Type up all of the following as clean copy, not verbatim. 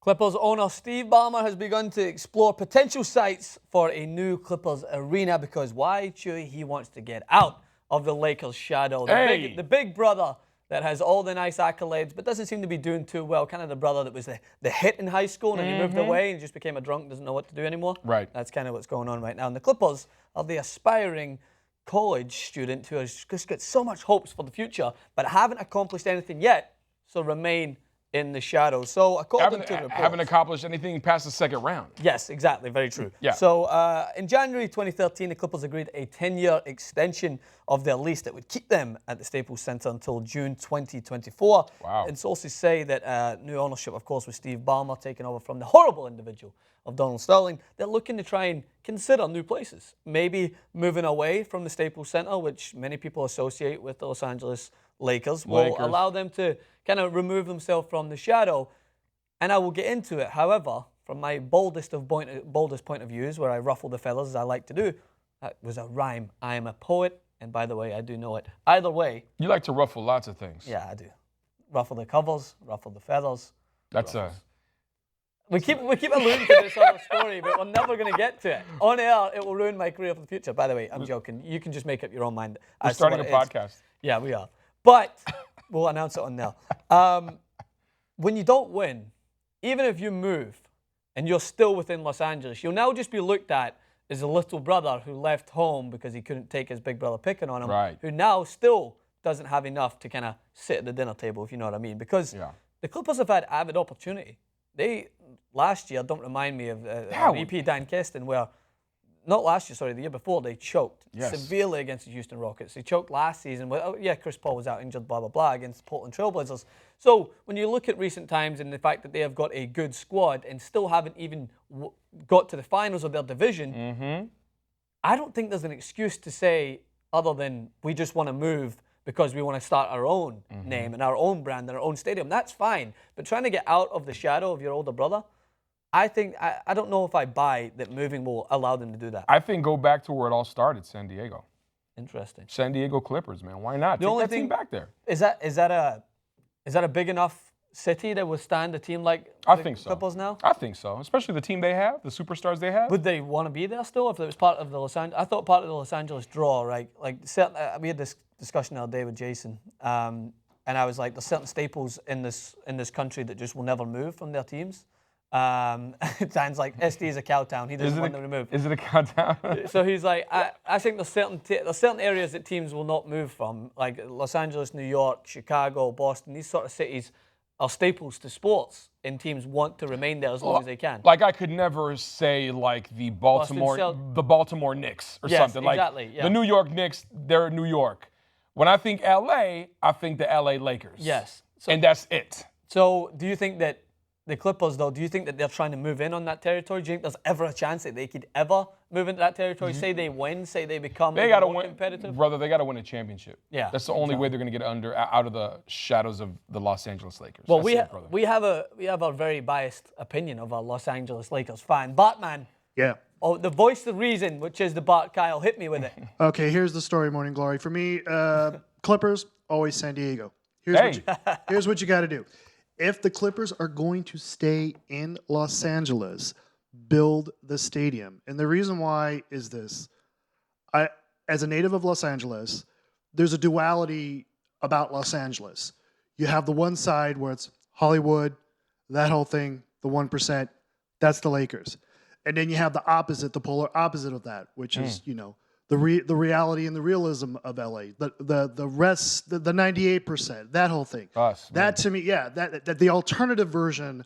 Clippers owner Steve Ballmer has begun to explore potential sites for a new Clippers arena because why, Chewy? He wants to get out of the Lakers' shadow. The big brother that has all the nice accolades but doesn't seem to be doing too well. Kind of the brother that was the hit in high school and then he moved away and just became a drunk, doesn't know what to do anymore. Right. That's kind of what's going on right now. And the Clippers are the aspiring college student who has just got so much hopes for the future but haven't accomplished anything yet, so remain in the shadows. So according to reports, haven't accomplished anything past the second round. Yes, exactly. Very true. Yeah. So in January 2013, the Clippers agreed a 10-year extension of their lease that would keep them at the Staples Center until June 2024. Wow. And sources say that new ownership, of course, with Steve Ballmer taking over from the horrible individual of Donald Sterling, they're looking to try and consider new places. Maybe moving away from the Staples Center, which many people associate with the Los Angeles Lakers, will allow them to kind of remove themselves from the shadow. And I will get into it. However, from my boldest point of views, where I ruffle the feathers as I like to do, that was a rhyme. I am a poet, and by the way, I do know it. Either way. You like to ruffle lots of things. Yeah, I do. Ruffle the covers, ruffle the feathers. That's We keep alluding to this other story, but we're never going to get to it. On air, it will ruin my career for the future. By the way, I'm joking. You can just make up your own mind. We're starting a podcast. Yeah, we are. But we'll announce it on there. When you don't win, even if you move and you're still within Los Angeles, you'll now just be looked at as a little brother who left home because he couldn't take his big brother picking on him, who now still doesn't have enough to kind of sit at the dinner table, if you know what I mean. Because the Clippers have had avid opportunity. They, last year, don't remind me of EP Dan Keston, where, not last year, sorry, the year before, they choked severely against the Houston Rockets. They choked last season. Chris Paul was out injured, blah, blah, blah, against Portland Trailblazers. So when you look at recent times and the fact that they have got a good squad and still haven't even got to the finals of their division, I don't think there's an excuse to say other than we just want to move because we want to start our own name and our own brand and our own stadium. That's fine. But trying to get out of the shadow of your older brother, I don't know if I buy that moving will allow them to do that. I think go back to where it all started, San Diego. Interesting. San Diego Clippers, man. Why not? Take that team back there. Is that a big enough city to withstand a team like the Clippers now? I think so. Especially the team they have, the superstars they have. Would they want to be there still if it was part of the Los Angeles? I thought part of the Los Angeles draw, right? Like, we had this discussion the other day with Jason, and I was like, there's certain staples in this country that just will never move from their teams. It sounds like SD is a cow town. He doesn't want them to move. Is it a cow town? So he's like, I think there's certain areas that teams will not move from, like Los Angeles, New York, Chicago, Boston. These sort of cities are staples to sports, and teams want to remain there as long as they can. Like I could never say like the Baltimore Knicks or something. Exactly, like the New York Knicks, they're New York. When I think LA, I think the LA Lakers. Yes. And that's it. So do you think that the Clippers, though, do you think that they're trying to move in on that territory? Do you think there's ever a chance that they could ever move into that territory? Say they win, say they become more competitive? Brother, they got to win a championship. Yeah. That's the only way they're going to get out of the shadows of the Los Angeles Lakers. Well, we have a very biased opinion of a Los Angeles Lakers fan. Bartman. Yeah. Oh, the voice of reason, which is the Bart Kyle. Hit me with it. Okay, here's the story, Morning Glory. For me, Clippers, always San Diego. Here's what you got to do. If the Clippers are going to stay in Los Angeles, build the stadium. And the reason why is this. As a native of Los Angeles, there's a duality about Los Angeles. You have the one side where it's Hollywood, that whole thing, the 1%, that's the Lakers. And then you have the opposite, the polar opposite of that, which is, the reality and the realism of LA, the rest, the 98%, that whole thing. To me, that the alternative version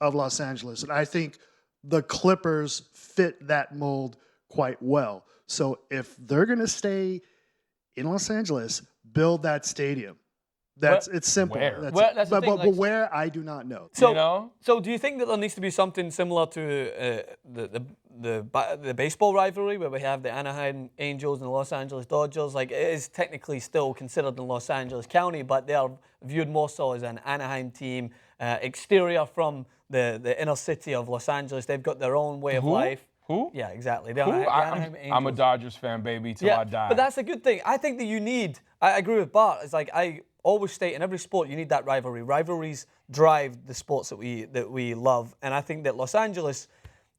of Los Angeles, and I think the Clippers fit that mold quite well. So if they're gonna stay in Los Angeles, build that stadium. It's simple. Where? But where, I do not know. So do you think that there needs to be something similar to the baseball rivalry where we have the Anaheim Angels and the Los Angeles Dodgers? Like, it is technically still considered in Los Angeles County, but they are viewed more so as an Anaheim team, exterior from the inner city of Los Angeles. They've got their own way of life. Who? Yeah, exactly. I'm a Dodgers fan, baby, till I die. But that's a good thing. I think that you need. I agree with Bart. It's like I always state in every sport you need that rivalry. Rivalries drive the sports that we love, and I think that Los Angeles,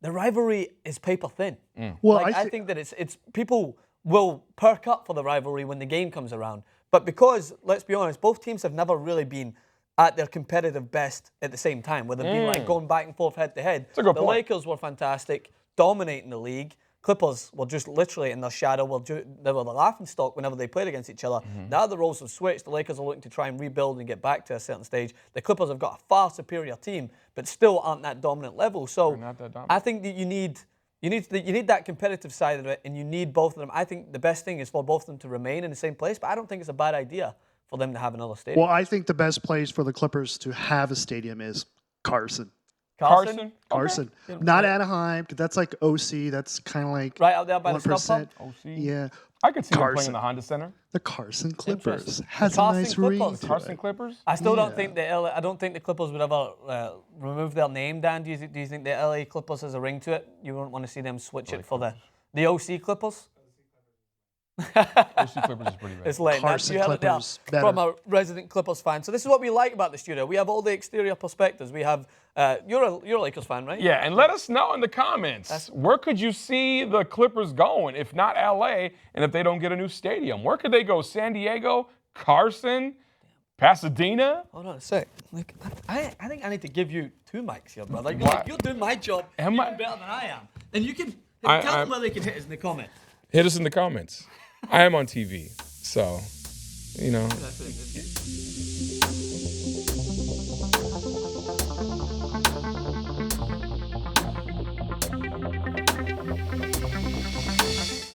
the rivalry is paper thin. Well, I think that it's people will perk up for the rivalry when the game comes around, but because let's be honest, both teams have never really been at their competitive best at the same time, where they've been like going back and forth head to head. That's a good the point. Lakers were fantastic, dominating the league. Clippers were just literally in their shadow. They were the laughingstock whenever they played against each other. Now the roles have switched. The Lakers are looking to try and rebuild and get back to a certain stage. The Clippers have got a far superior team, but still aren't that dominant level. So not that dominant. I think that you need that competitive side of it, and you need both of them. I think the best thing is for both of them to remain in the same place, but I don't think it's a bad idea for them to have another stadium. Well, I think the best place for the Clippers to have a stadium is Carson. Carson? Carson. Not Anaheim, because that's like OC. That's kind of like Right out there by the Stub 1%. Pub? OC? Yeah. I could see them playing Carson. in the Honda Center. The Carson Clippers Interesting. has The a Carson nice Clippers. ring to Carson it. Clippers? I still don't Yeah. think I don't think the Clippers would ever remove their name, Dan. Do you think the LA Clippers has a ring to it? You wouldn't want to see them switch it for the OC Clippers? OC Clippers is pretty bad. It's late. Carson You heard it there Clippers, better. from a resident Clippers fan. So this is what we like about the studio. We have all the exterior perspectives. We have you're a Lakers fan, right? Yeah, and let us know in the comments, where could you see the Clippers going, if not LA, and if they don't get a new stadium? Where could they go? San Diego? Carson? Pasadena? Hold on a sec. Like, I think I need to give you 2 mics here, brother. What? You're doing my job Am even I? better than I am. And you can I- tell them where they can hit us in the comments. Hit us in the comments. I am on TV, so, you know.